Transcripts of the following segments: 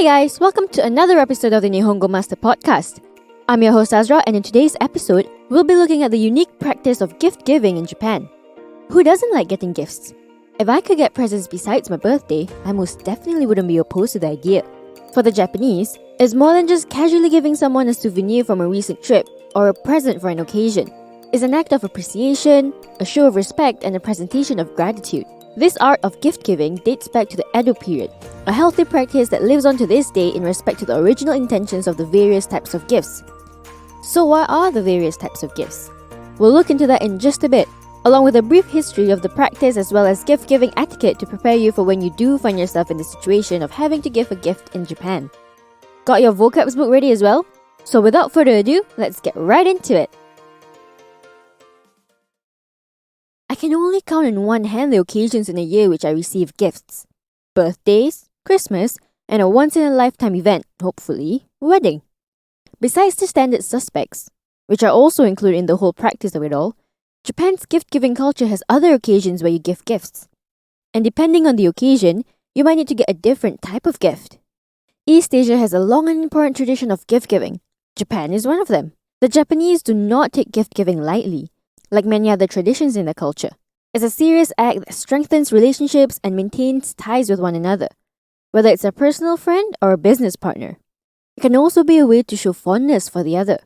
Hey guys, welcome to another episode of the Nihongo Master podcast. I'm your host Azra, and in today's episode, we'll be looking at the unique practice of gift giving in Japan. Who doesn't like getting gifts? If I could get presents besides my birthday, I most definitely wouldn't be opposed to the idea. For the Japanese, it's more than just casually giving someone a souvenir from a recent trip or a present for an occasion. It's an act of appreciation, a show of respect, and a presentation of gratitude. This art of gift giving dates back to the Edo period, a healthy practice that lives on to this day in respect to the original intentions of the various types of gifts. So what are the various types of gifts? We'll look into that in just a bit, along with a brief history of the practice as well as gift giving etiquette to prepare you for when you do find yourself in the situation of having to give a gift in Japan. Got your vocabs book ready as well? So without further ado, let's get right into it. I can only count on one hand the occasions in a year which I receive gifts. Birthdays, Christmas, and a once-in-a-lifetime event, hopefully, wedding. Besides the standard suspects, which are also included in the whole practice of it all, Japan's gift-giving culture has other occasions where you give gifts. And depending on the occasion, you might need to get a different type of gift. East Asia has a long and important tradition of gift-giving. Japan is one of them. The Japanese do not take gift-giving lightly, like many other traditions in their culture. It's a serious act that strengthens relationships and maintains ties with one another, whether it's a personal friend or a business partner. It can also be a way to show fondness for the other.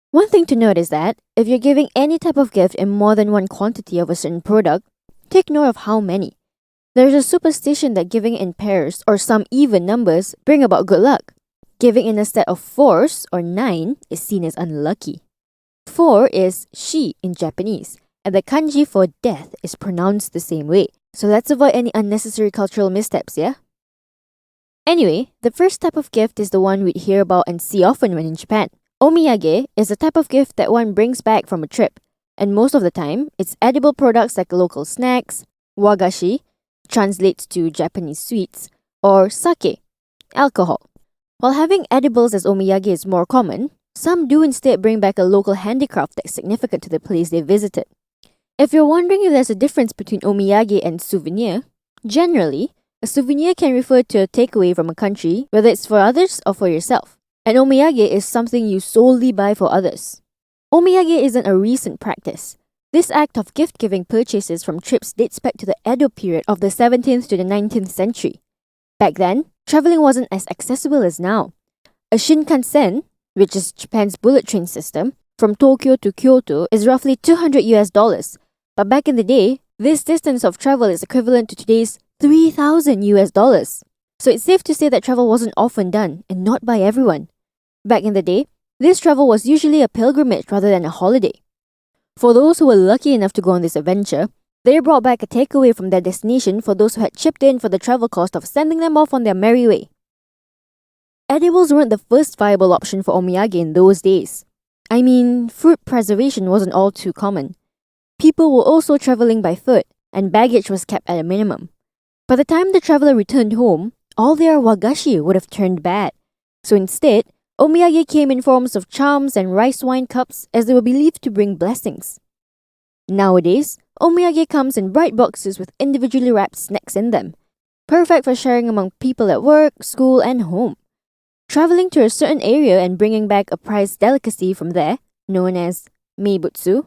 One thing to note is that if you're giving any type of gift in more than one quantity of a certain product, take note of how many. There's a superstition that giving in pairs or some even numbers bring about good luck. Giving in a set of 4s or 9 is seen as unlucky. 4 is shi in Japanese, and the kanji for death is pronounced the same way. So let's avoid any unnecessary cultural missteps, yeah? Anyway, the first type of gift is the one we'd hear about and see often when in Japan. Omiyage is a type of gift that one brings back from a trip, and most of the time, it's edible products like local snacks, wagashi, translates to Japanese sweets, or sake, alcohol. While having edibles as omiyage is more common, some do instead bring back a local handicraft that's significant to the place they visited. If you're wondering if there's a difference between omiyage and souvenir, generally, a souvenir can refer to a takeaway from a country, whether it's for others or for yourself. An omiyage is something you solely buy for others. Omiyage isn't a recent practice. This act of gift-giving purchases from trips dates back to the Edo period of the 17th to the 19th century. Back then, traveling wasn't as accessible as now. A Shinkansen, which is Japan's bullet train system, from Tokyo to Kyoto is roughly $200. But back in the day, this distance of travel is equivalent to today's $3,000. So it's safe to say that travel wasn't often done, and not by everyone. Back in the day, this travel was usually a pilgrimage rather than a holiday. For those who were lucky enough to go on this adventure, they brought back a takeaway from their destination for those who had chipped in for the travel cost of sending them off on their merry way. Edibles weren't the first viable option for omiyage in those days. I mean, fruit preservation wasn't all too common. People were also traveling by foot, and baggage was kept at a minimum. By the time the traveler returned home, all their wagashi would have turned bad. So instead, omiyage came in forms of charms and rice wine cups as they were believed to bring blessings. Nowadays, omiyage comes in bright boxes with individually wrapped snacks in them, perfect for sharing among people at work, school, and home. Traveling to a certain area and bringing back a prized delicacy from there, known as meibutsu,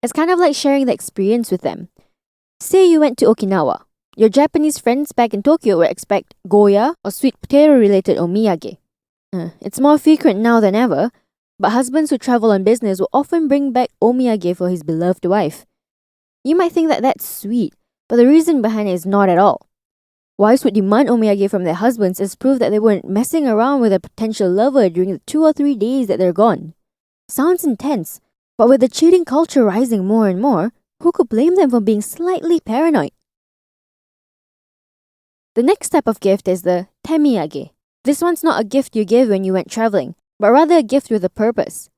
is kind of like sharing the experience with them. Say you went to Okinawa. Your Japanese friends back in Tokyo would expect goya or sweet potato-related omiyage. It's more frequent now than ever, but husbands who travel on business will often bring back omiyage for his beloved wife. You might think that that's sweet, but the reason behind it is not at all. Wives would demand omiyage from their husbands as proof that they weren't messing around with a potential lover during the 2 or 3 days that they're gone. Sounds intense, but with the cheating culture rising more and more, who could blame them for being slightly paranoid? The next type of gift is the temiyage. This one's not a gift you give when you went traveling, but rather a gift with a purpose.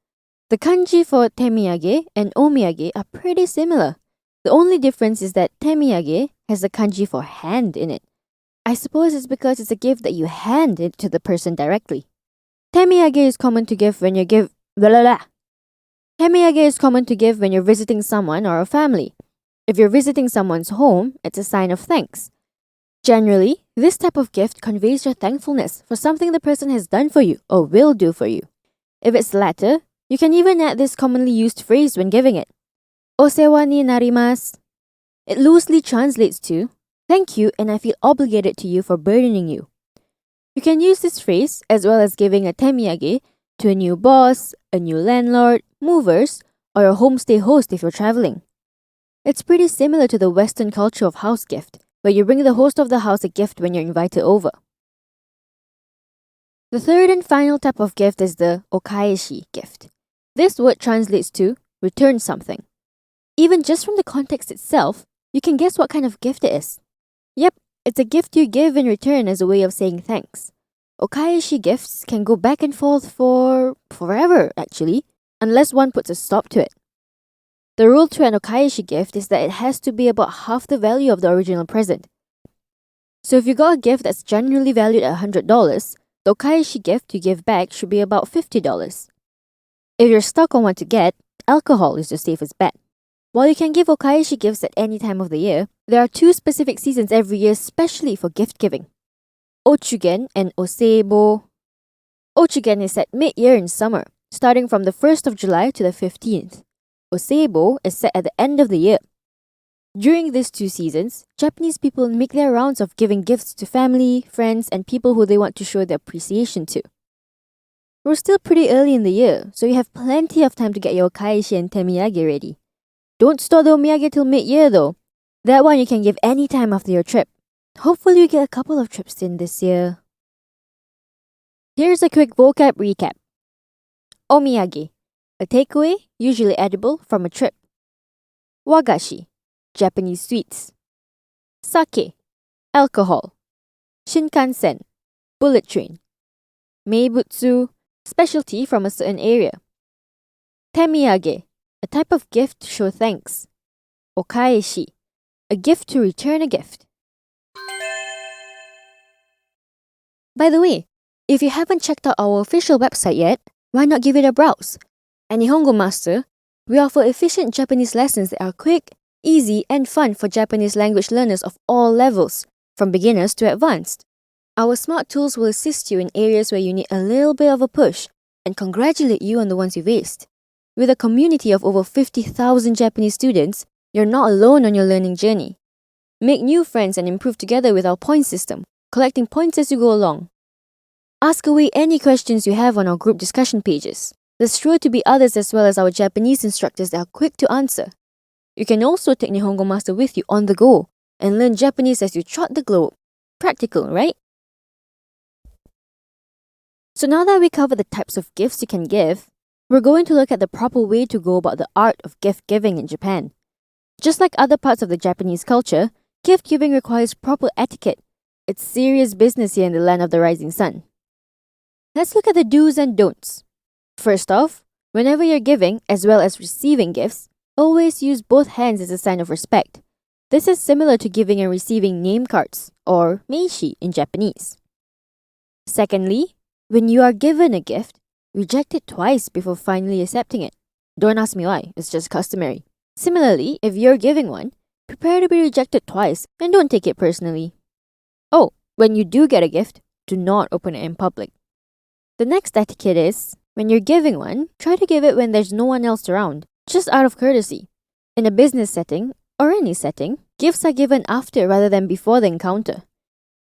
The kanji for temiyage and omiyage are pretty similar. The only difference is that temiyage has the kanji for hand in it. I suppose it's because it's a gift that you hand it to the person directly. Temiyage is common to give when you Temiyage is common to give when you're visiting someone or a family. If you're visiting someone's home, it's a sign of thanks. Generally, this type of gift conveys your thankfulness for something the person has done for you or will do for you. If it's the latter, you can even add this commonly used phrase when giving it. Osewa ni narimasu. It loosely translates to, thank you and I feel obligated to you for burdening you. You can use this phrase as well as giving a temiyage to a new boss, a new landlord, movers, or a homestay host if you're traveling. It's pretty similar to the Western culture of house gift, where you bring the host of the house a gift when you're invited over. The third and final type of gift is the okaeshi gift. This word translates to return something. Even just from the context itself, you can guess what kind of gift it is. Yep, it's a gift you give in return as a way of saying thanks. Okaeshi gifts can go back and forth for forever, actually, unless one puts a stop to it. The rule to an okaeshi gift is that it has to be about half the value of the original present. So if you got a gift that's generally valued at $100, the okaeshi gift you give back should be about $50. If you're stuck on what to get, alcohol is your safest bet. While you can give okaeshi gifts at any time of the year, there are two specific seasons every year especially for gift giving. Ochugen and Oseibo. Ochugen is set mid-year in summer, starting from the 1st of July to the 15th. Oseibo is set at the end of the year. During these two seasons, Japanese people make their rounds of giving gifts to family, friends, and people who they want to show their appreciation to. We're still pretty early in the year, so you have plenty of time to get your okaeshi and temiyage ready. Don't store the omiyage till mid-year though. That one you can give any time after your trip. Hopefully you get a couple of trips in this year. Here's a quick vocab recap. Omiyage, a takeaway, usually edible, from a trip. Wagashi, Japanese sweets. Sake, alcohol. Shinkansen, bullet train. Meibutsu, specialty from a certain area. Temiyage, a type of gift to show thanks. Okaeshi, a gift to return a gift. By the way, if you haven't checked out our official website yet, why not give it a browse? At Nihongo Master, we offer efficient Japanese lessons that are quick, easy, and fun for Japanese language learners of all levels, from beginners to advanced. Our smart tools will assist you in areas where you need a little bit of a push and congratulate you on the ones you've aced. With a community of over 50,000 Japanese students, you're not alone on your learning journey. Make new friends and improve together with our point system, collecting points as you go along. Ask away any questions you have on our group discussion pages. There's sure to be others as well as our Japanese instructors that are quick to answer. You can also take Nihongo Master with you on the go and learn Japanese as you trot the globe. Practical, right? So now that we covered the types of gifts you can give, we're going to look at the proper way to go about the art of gift giving in Japan. Just like other parts of the Japanese culture, gift giving requires proper etiquette. It's serious business here in the land of the rising sun. Let's look at the do's and don'ts. First off, whenever you're giving as well as receiving gifts, always use both hands as a sign of respect. This is similar to giving and receiving name cards, or meishi in Japanese. Secondly, when you are given a gift, reject it twice before finally accepting it. Don't ask me why, it's just customary. Similarly, if you're giving one, prepare to be rejected twice and don't take it personally. Oh, when you do get a gift, do not open it in public. The next etiquette is, when you're giving one, try to give it when there's no one else around, just out of courtesy. In a business setting, or any setting, gifts are given after rather than before the encounter.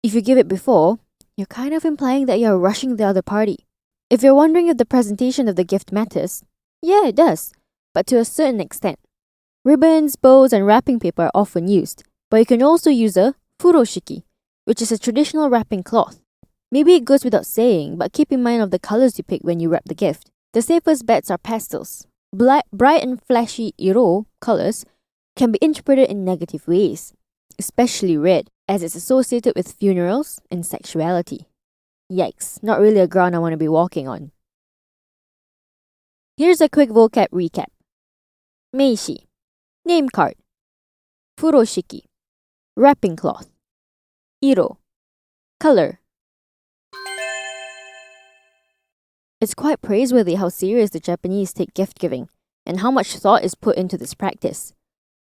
If you give it before, you're kind of implying that you're rushing the other party. If you're wondering if the presentation of the gift matters, yeah, it does, but to a certain extent. Ribbons, bows, and wrapping paper are often used, but you can also use a furoshiki, which is a traditional wrapping cloth. Maybe it goes without saying, but keep in mind of the colors you pick when you wrap the gift. The safest bets are pastels. Bright and flashy iro colors can be interpreted in negative ways, especially red, as it's associated with funerals and sexuality. Yikes, not really a ground I want to be walking on. Here's a quick vocab recap. Meishi, name card. Furoshiki, wrapping cloth. Iro, color. It's quite praiseworthy how serious the Japanese take gift giving and how much thought is put into this practice.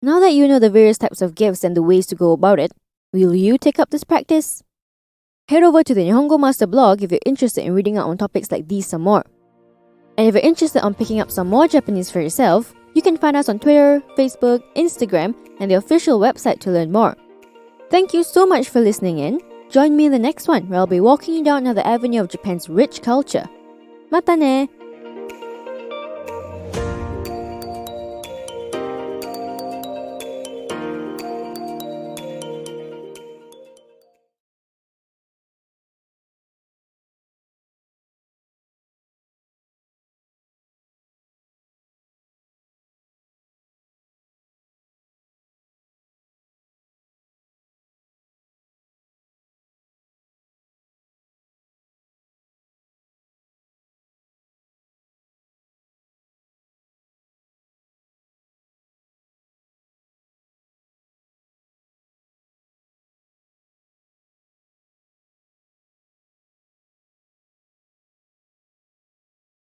Now that you know the various types of gifts and the ways to go about it, Will you take up this practice? Head over to the Nihongo Master blog if you're interested in reading out on topics like these some more. And if you're interested on picking up some more Japanese for yourself, you can find us on Twitter, Facebook, Instagram, and the official website to learn more. Thank you so much for listening in. Join me in the next one where I'll be walking you down another avenue of Japan's rich culture. Mata ne!